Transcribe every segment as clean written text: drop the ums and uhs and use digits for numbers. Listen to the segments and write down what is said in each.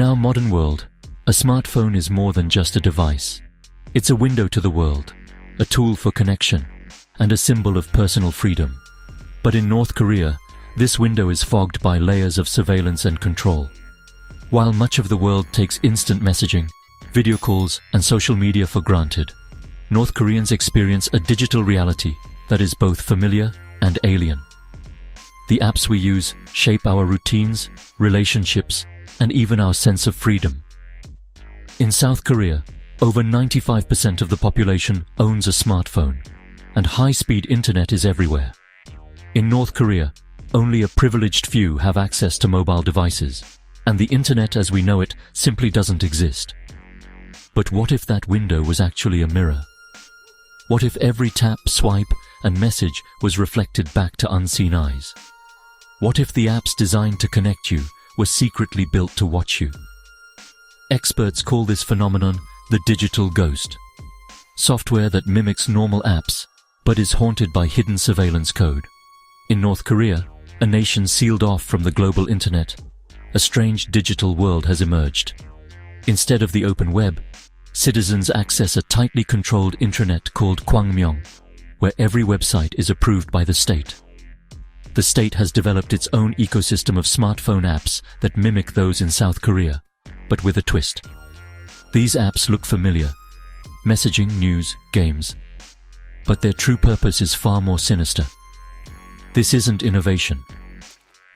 our modern world, a smartphone is more than just a device. It's a window to the world, a tool for connection, and a symbol of personal freedom. But in North Korea, this window is fogged by layers of surveillance and control. While much of the world takes instant messaging, video calls, and social media for granted, North Koreans experience a digital reality that is both familiar and alien. The apps we use shape our routines, relationships, and even our sense of freedom. In South Korea, over 95% of the population owns a smartphone, and high-speed internet is everywhere. In North Korea, only a privileged few have access to mobile devices, and the internet as we know it simply doesn't exist. But what if that window was actually a mirror? What if every tap, swipe, and message was reflected back to unseen eyes? What if the apps designed to connect you were secretly built to watch you? Experts call this phenomenon the digital ghost. Software that mimics normal apps, but is haunted by hidden surveillance code. In North Korea, a nation sealed off from the global internet, a strange digital world has emerged. Instead of the open web, citizens access a tightly controlled intranet called Kwangmyeong, where every website is approved by the state. The state has developed its own ecosystem of smartphone apps that mimic those in South Korea, but with a twist. These apps look familiar: messaging, news, games. But their true purpose is far more sinister. This isn't innovation.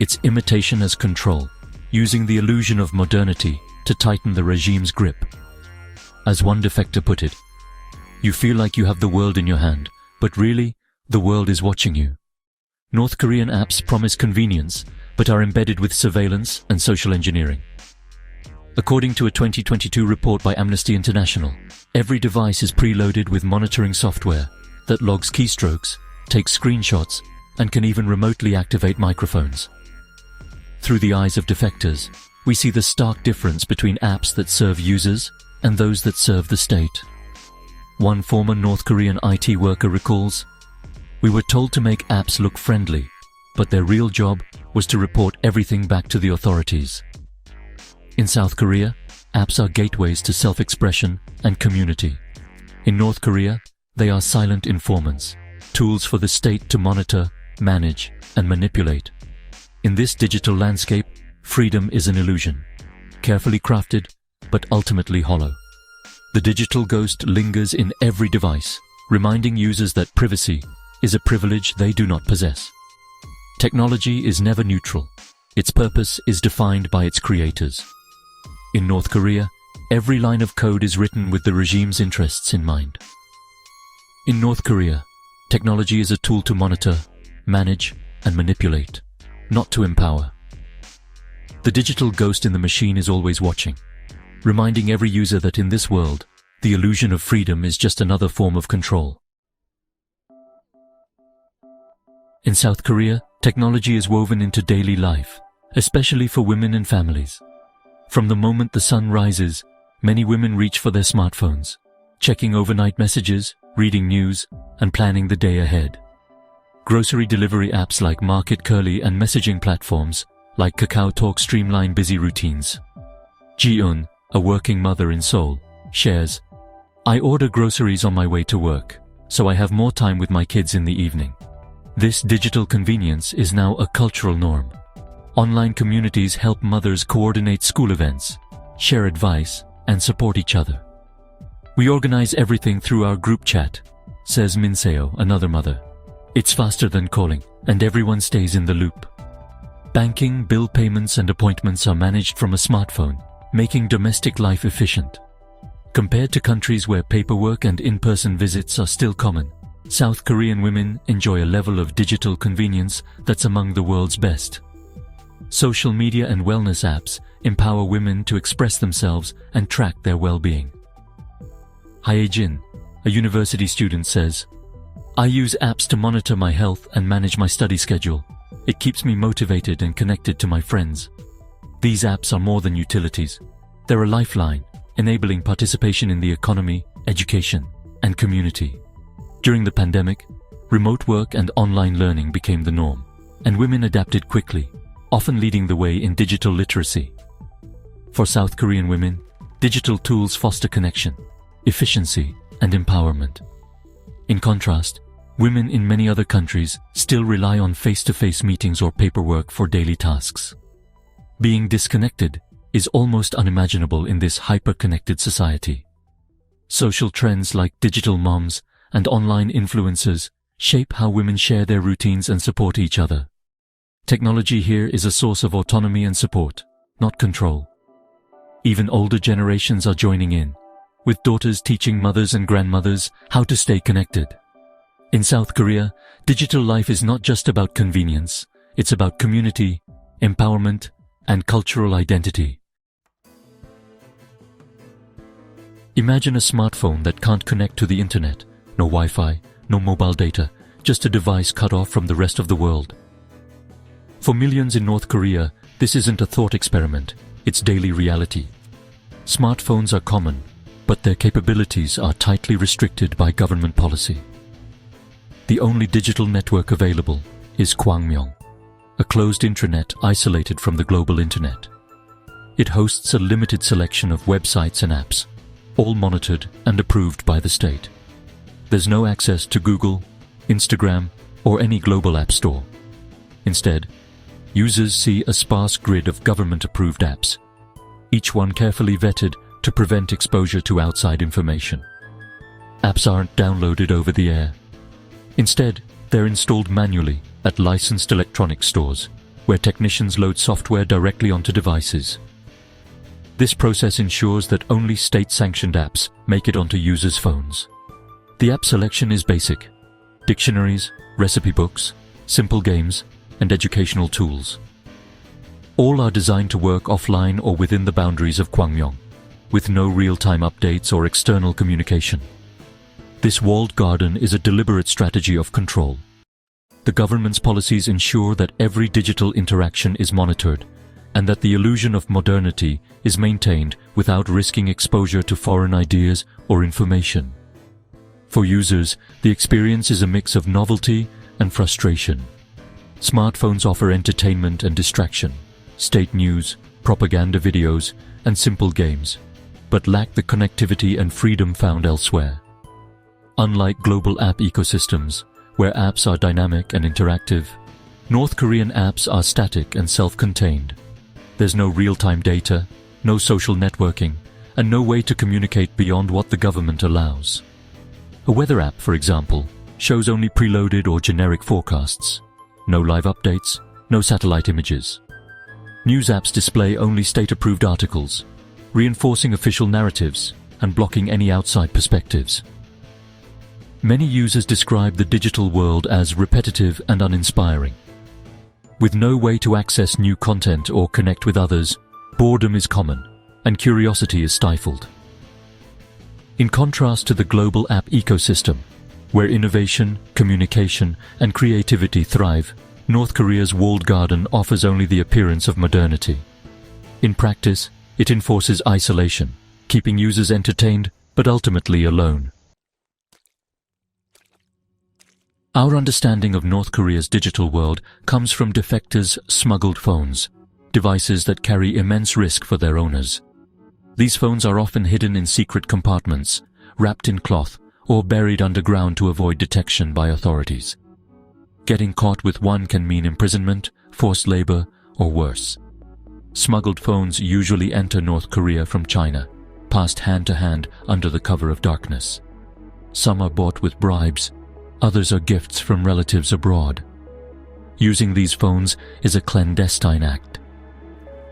It's imitation as control, using the illusion of modernity to tighten the regime's grip. As one defector put it, "You feel like you have the world in your hand, but really, the world is watching you." North Korean apps promise convenience, but are embedded with surveillance and social engineering. According to a 2022 report by Amnesty International, every device is preloaded with monitoring software that logs keystrokes, takes screenshots, and can even remotely activate microphones. Through the eyes of defectors, we see the stark difference between apps that serve users and those that serve the state. One former North Korean IT worker recalls, "We were told to make apps look friendly, but their real job was to report everything back to the authorities." In South Korea, apps are gateways to self-expression and community. In North Korea, they are silent informants, tools for the state to monitor, manage, and manipulate. In this digital landscape, freedom is an illusion, carefully crafted, but ultimately hollow. The digital ghost lingers in every device, reminding users that privacy is a privilege they do not possess. Technology is never neutral. Its purpose is defined by its creators. In North Korea, every line of code is written with the regime's interests in mind. In North Korea, technology is a tool to monitor, manage, and manipulate, not to empower. The digital ghost in the machine is always watching, reminding every user that in this world, the illusion of freedom is just another form of control. In South Korea, technology is woven into daily life, especially for women and families. From the moment the sun rises, many women reach for their smartphones, checking overnight messages, reading news, and planning the day ahead. Grocery delivery apps like Market Kurly and messaging platforms like KakaoTalk streamline busy routines. Ji-eun, a working mother in Seoul, shares, "I order groceries on my way to work, so I have more time with my kids in the evening." This digital convenience is now a cultural norm. Online communities help mothers coordinate school events, share advice, and support each other. "We organize everything through our group chat," says Minseo, another mother. "It's faster than calling, and everyone stays in the loop." Banking, bill payments, and appointments are managed from a smartphone, making domestic life efficient. Compared to countries where paperwork and in-person visits are still common, South Korean women enjoy a level of digital convenience that's among the world's best. Social media and wellness apps empower women to express themselves and track their well-being. Hae-jin, a university student, says, "I use apps to monitor my health and manage my study schedule. It keeps me motivated and connected to my friends. These apps are more than utilities. They're a lifeline, enabling participation in the economy, education, and community." During the pandemic, remote work and online learning became the norm, and women adapted quickly, often leading the way in digital literacy. For South Korean women, digital tools foster connection, efficiency, and empowerment. In contrast, women in many other countries still rely on face-to-face meetings or paperwork for daily tasks. Being disconnected is almost unimaginable in this hyper-connected society. Social trends like digital moms and online influencers shape how women share their routines and support each other. Technology here is a source of autonomy and support, not control. Even older generations are joining in, with daughters teaching mothers and grandmothers how to stay connected. In South Korea, digital life is not just about convenience, it's about community, empowerment, and cultural identity. Imagine a smartphone that can't connect to the internet, no Wi-Fi, no mobile data, just a device cut off from the rest of the world. For millions in North Korea, this isn't a thought experiment, it's daily reality. Smartphones are common, but their capabilities are tightly restricted by government policy. The only digital network available is Kwangmyong, a closed intranet isolated from the global internet. It hosts a limited selection of websites and apps, all monitored and approved by the state. There's no access to Google, Instagram, or any global app store. Instead, users see a sparse grid of government-approved apps, each one carefully vetted to prevent exposure to outside information. Apps aren't downloaded over the air. Instead, they're installed manually at licensed electronics stores, where technicians load software directly onto devices. This process ensures that only state-sanctioned apps make it onto users' phones. The app selection is basic: dictionaries, recipe books, simple games, and educational tools. All are designed to work offline or within the boundaries of Kwangmyong, with no real-time updates or external communication. This walled garden is a deliberate strategy of control. The government's policies ensure that every digital interaction is monitored and that the illusion of modernity is maintained without risking exposure to foreign ideas or information. For users, the experience is a mix of novelty and frustration. Smartphones offer entertainment and distraction, state news, propaganda videos, and simple games, but lack the connectivity and freedom found elsewhere. Unlike global app ecosystems, where apps are dynamic and interactive, North Korean apps are static and self-contained. There's no real-time data, no social networking, and no way to communicate beyond what the government allows. A weather app, for example, shows only preloaded or generic forecasts. No live updates, no satellite images. News apps display only state-approved articles, reinforcing official narratives and blocking any outside perspectives. Many users describe the digital world as repetitive and uninspiring. With no way to access new content or connect with others, boredom is common, and curiosity is stifled. In contrast to the global app ecosystem, where innovation, communication, and creativity thrive, North Korea's walled garden offers only the appearance of modernity. In practice, it enforces isolation, keeping users entertained but ultimately alone. Our understanding of North Korea's digital world comes from Defector's smuggled phones, devices that carry immense risk for their owners. These phones are often hidden in secret compartments, wrapped in cloth, or buried underground to avoid detection by authorities. Getting caught with one can mean imprisonment, forced labor, or worse. Smuggled phones usually enter North Korea from China, passed hand to hand under the cover of darkness. Some are bought with bribes, others are gifts from relatives abroad. Using these phones is a clandestine act.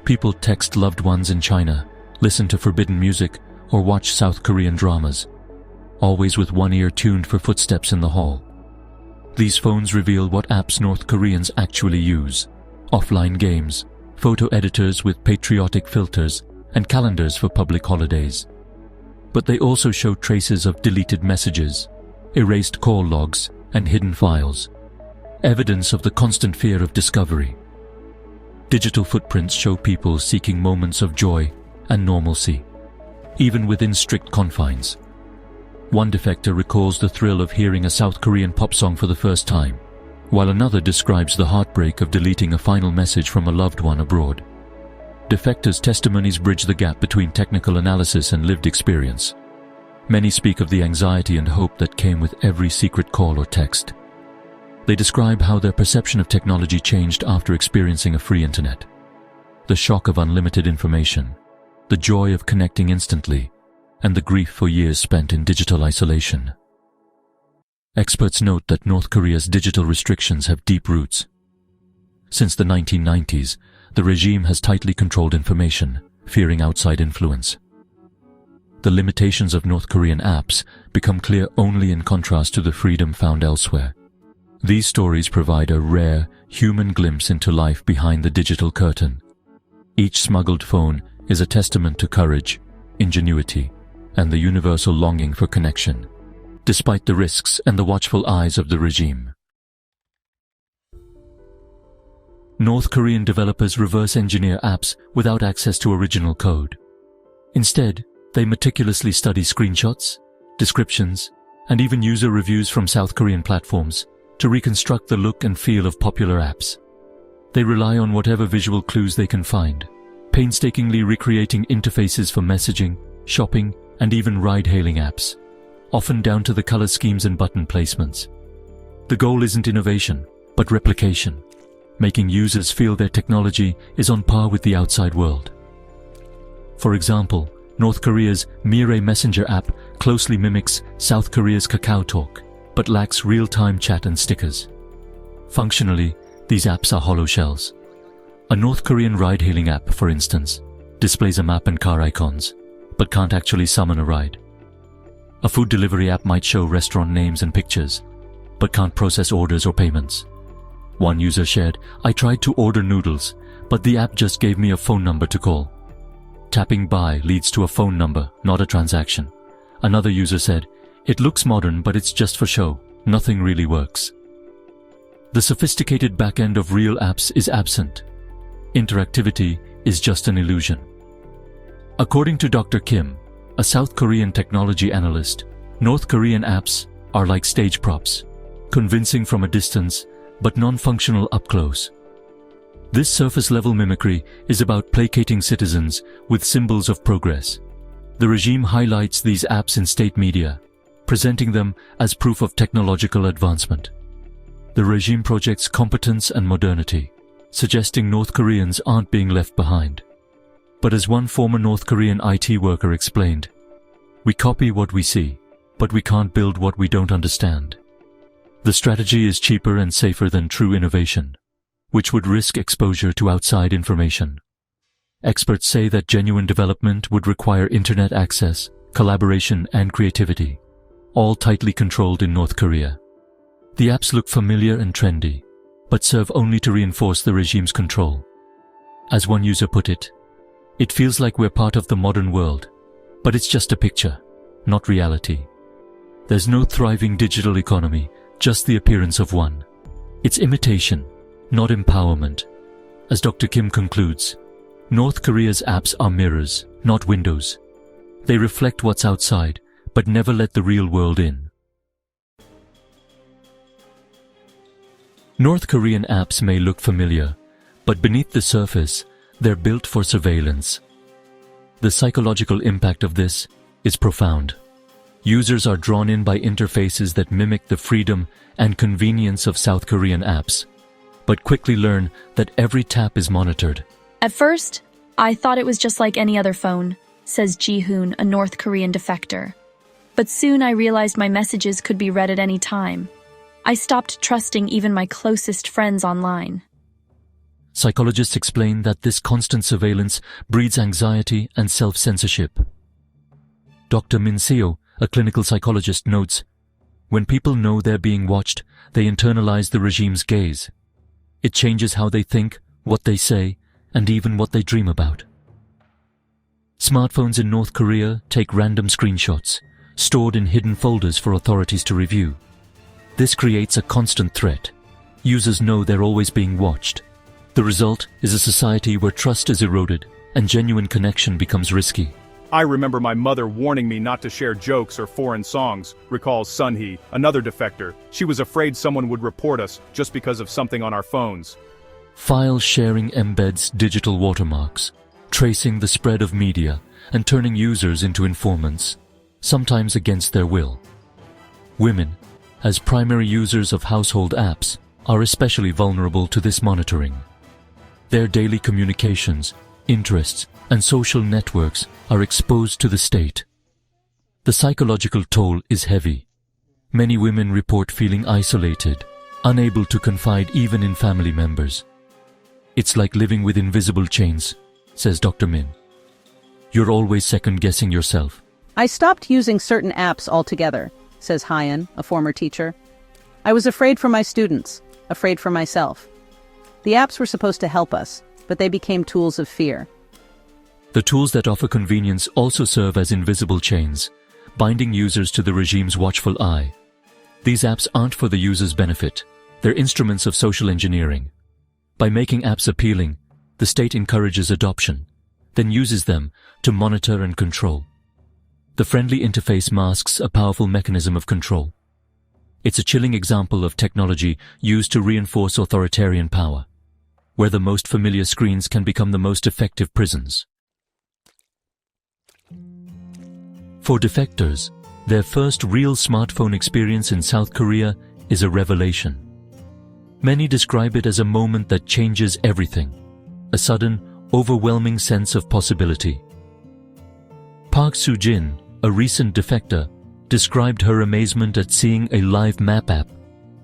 People text loved ones in China, listen to forbidden music, or watch South Korean dramas, always with one ear tuned for footsteps in the hall. These phones reveal what apps North Koreans actually use: offline games, photo editors with patriotic filters, and calendars for public holidays. But they also show traces of deleted messages, erased call logs, and hidden files, evidence of the constant fear of discovery. Digital footprints show people seeking moments of joy and normalcy, even within strict confines. One defector recalls the thrill of hearing a South Korean pop song for the first time, while another describes the heartbreak of deleting a final message from a loved one abroad. Defector's testimonies bridge the gap between technical analysis and lived experience. Many speak of the anxiety and hope that came with every secret call or text. They describe how their perception of technology changed after experiencing a free internet. The shock of unlimited information, the joy of connecting instantly, and the grief for years spent in digital isolation. Experts note that North Korea's digital restrictions have deep roots. Since the 1990s, the regime has tightly controlled information, fearing outside influence. The limitations of North Korean apps become clear only in contrast to the freedom found elsewhere. These stories provide a rare, human glimpse into life behind the digital curtain. Each smuggled phone is a testament to courage, ingenuity, and the universal longing for connection, despite the risks and the watchful eyes of the regime. North Korean developers reverse engineer apps without access to original code. Instead, they meticulously study screenshots, descriptions, and even user reviews from South Korean platforms to reconstruct the look and feel of popular apps. They rely on whatever visual clues they can find, painstakingly recreating interfaces for messaging, shopping, and even ride-hailing apps, often down to the color schemes and button placements. The goal isn't innovation, but replication, making users feel their technology is on par with the outside world. For example, North Korea's Mirai Messenger app closely mimics South Korea's KakaoTalk, but lacks real-time chat and stickers. Functionally, these apps are hollow shells. A North Korean ride-hailing app, for instance, displays a map and car icons, but can't actually summon a ride. A food delivery app might show restaurant names and pictures, but can't process orders or payments. One user shared, "I tried to order noodles, but the app just gave me a phone number to call." Tapping buy leads to a phone number, not a transaction. Another user said, "It looks modern, but it's just for show. Nothing really works." The sophisticated back-end of real apps is absent. Interactivity is just an illusion. According to Dr. Kim, a South Korean technology analyst, North Korean apps are like stage props, convincing from a distance, but non-functional up close. This surface-level mimicry is about placating citizens with symbols of progress. The regime highlights these apps in state media, presenting them as proof of technological advancement. The regime projects competence and modernity, suggesting North Koreans aren't being left behind. But as one former North Korean IT worker explained, "We copy what we see, but we can't build what we don't understand." The strategy is cheaper and safer than true innovation, which would risk exposure to outside information. Experts say that genuine development would require internet access, collaboration, and creativity, all tightly controlled in North Korea. The apps look familiar and trendy, but serve only to reinforce the regime's control. As one user put it, "It feels like we're part of the modern world, but it's just a picture, not reality." There's no thriving digital economy, just the appearance of one. It's imitation, not empowerment. As Dr. Kim concludes, North Korea's apps are mirrors, not windows. They reflect what's outside, but never let the real world in. North Korean apps may look familiar, but beneath the surface, they're built for surveillance. The psychological impact of this is profound. Users are drawn in by interfaces that mimic the freedom and convenience of South Korean apps, but quickly learn that every tap is monitored. At first, I thought it was just like any other phone, says Ji-hoon, a North Korean defector. But soon I realized my messages could be read at any time. I stopped trusting even my closest friends online. Psychologists explain that this constant surveillance breeds anxiety and self-censorship. Dr. Min Seo, a clinical psychologist, notes, "When people know they're being watched, they internalize the regime's gaze. It changes how they think, what they say, and even what they dream about." Smartphones in North Korea take random screenshots, stored in hidden folders for authorities to review. This creates a constant threat. Users know they're always being watched. The result is a society where trust is eroded and genuine connection becomes risky. "I remember my mother warning me not to share jokes or foreign songs," recalls Sunhee, another defector. "She was afraid someone would report us just because of something on our phones." File sharing embeds digital watermarks, tracing the spread of media and turning users into informants, sometimes against their will. Women, as primary users of household apps, are especially vulnerable to this monitoring. Their daily communications, interests, and social networks are exposed to the state. The psychological toll is heavy. Many women report feeling isolated, unable to confide even in family members. It's like living with invisible chains, says Dr. Min. You're always second-guessing yourself. I stopped using certain apps altogether, says Hyan, a former teacher. I was afraid for my students, afraid for myself. The apps were supposed to help us, but they became tools of fear. The tools that offer convenience also serve as invisible chains, binding users to the regime's watchful eye. These apps aren't for the user's benefit. They're instruments of social engineering. By making apps appealing, the state encourages adoption, then uses them to monitor and control. The friendly interface masks a powerful mechanism of control. It's a chilling example of technology used to reinforce authoritarian power, where the most familiar screens can become the most effective prisons. For defectors, their first real smartphone experience in South Korea is a revelation. Many describe it as a moment that changes everything, a sudden, overwhelming sense of possibility. Park Soo-jin, a recent defector, described her amazement at seeing a live map app,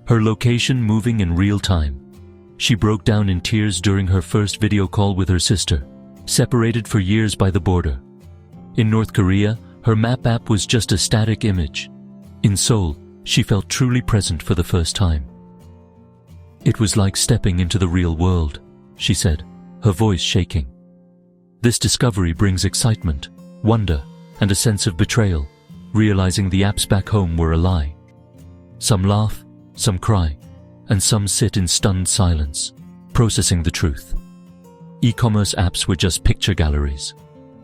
her location moving in real time. She broke down in tears during her first video call with her sister, separated for years by the border. In North Korea, her map app was just a static image. In Seoul, she felt truly present for the first time. It was like stepping into the real world, she said, her voice shaking. This discovery brings excitement, wonder, and a sense of betrayal, realizing the apps back home were a lie. Some laugh, some cry, and some sit in stunned silence, processing the truth. E-commerce apps were just picture galleries.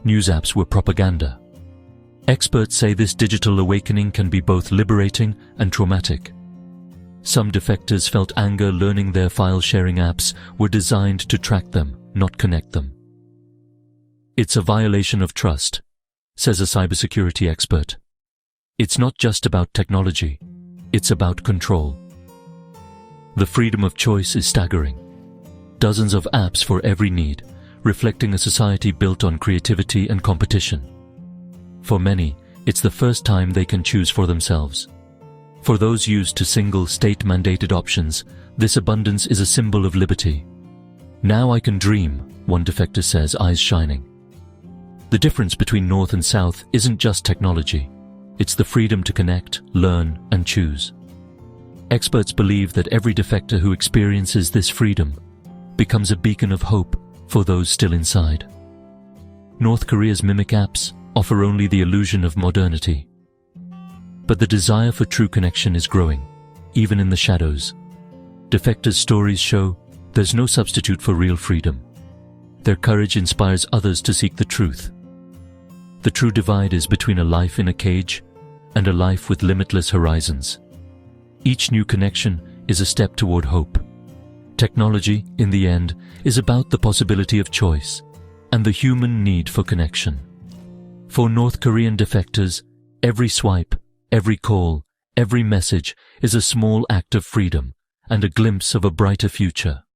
News apps were propaganda. Experts say this digital awakening can be both liberating and traumatic. Some defectors felt anger learning their file-sharing apps were designed to track them, not connect them. It's a violation of trust, says a cybersecurity expert. It's not just about technology, it's about control. The freedom of choice is staggering. Dozens of apps for every need, reflecting a society built on creativity and competition. For many, it's the first time they can choose for themselves. For those used to single state-mandated options, this abundance is a symbol of liberty. Now I can dream, one defector says, eyes shining. The difference between North and South isn't just technology. It's the freedom to connect, learn, and choose. Experts believe that every defector who experiences this freedom becomes a beacon of hope for those still inside. North Korea's mimic apps offer only the illusion of modernity. But the desire for true connection is growing, even in the shadows. Defectors' stories show there's no substitute for real freedom. Their courage inspires others to seek the truth. The true divide is between a life in a cage and a life with limitless horizons. Each new connection is a step toward hope. Technology, in the end, is about the possibility of choice and the human need for connection. For North Korean defectors, every swipe, every call, every message is a small act of freedom and a glimpse of a brighter future.